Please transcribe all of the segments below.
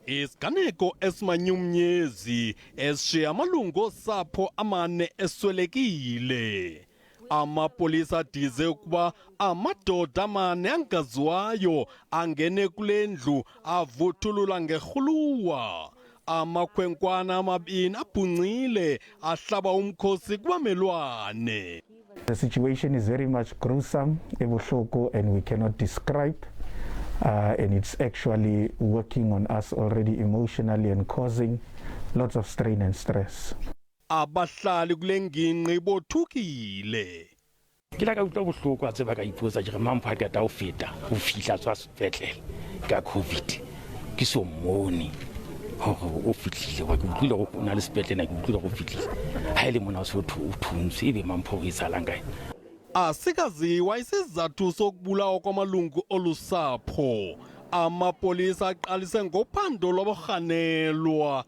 Isiganeko esimanyumnyezi esishiya amalungu osapho amane eswelekile. Amapolisa adize ukuba amadoda amane angaziwayo angene kule ndlu avuthulula ngerhuluwa. Amakhwenkwana amabini abhuncile ahlaba umkhosi kubamelwane. The situation is very much gruesome, ebuhlungu, and we cannot describe. And it's actually working on us already emotionally and causing lots of strain and stress. Abahlali kule ngingqi bothukile. Ke la ka utlwa bohloko a tseba ka ipotsa ke re mampha ka ta o feta o fihla tswa sepetlele ka COVID ke so mmone o fihlile wa ke utlwile go na le sepetlele ke utlwile go fihlile ha ile mona so thuntse ebe mampha o itsalang kae. Asikaziwa isizathu sokubulawa kwamalungu olusapho. Amapolisa aqalise ngophando lwaborhanelwa.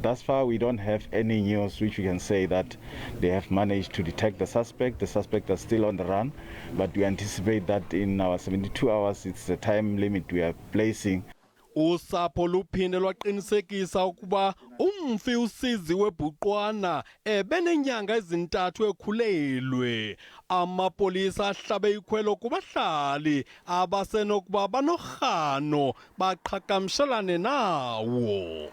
Thus far, we don't have any news which we can say that they have managed to detect the suspect. The suspect is still on the run, but we anticipate that in our 72 hours, it's the time limit we are placing. Usapho luphinde lwaqinisekisa ukuba umfi usizi webhuqwana ebenenyanga ezintathu ekhulelwe. Amapolisa ahlabe ikhwelo kubahlali abasenokuba banorhano baqhagamshelane nawo.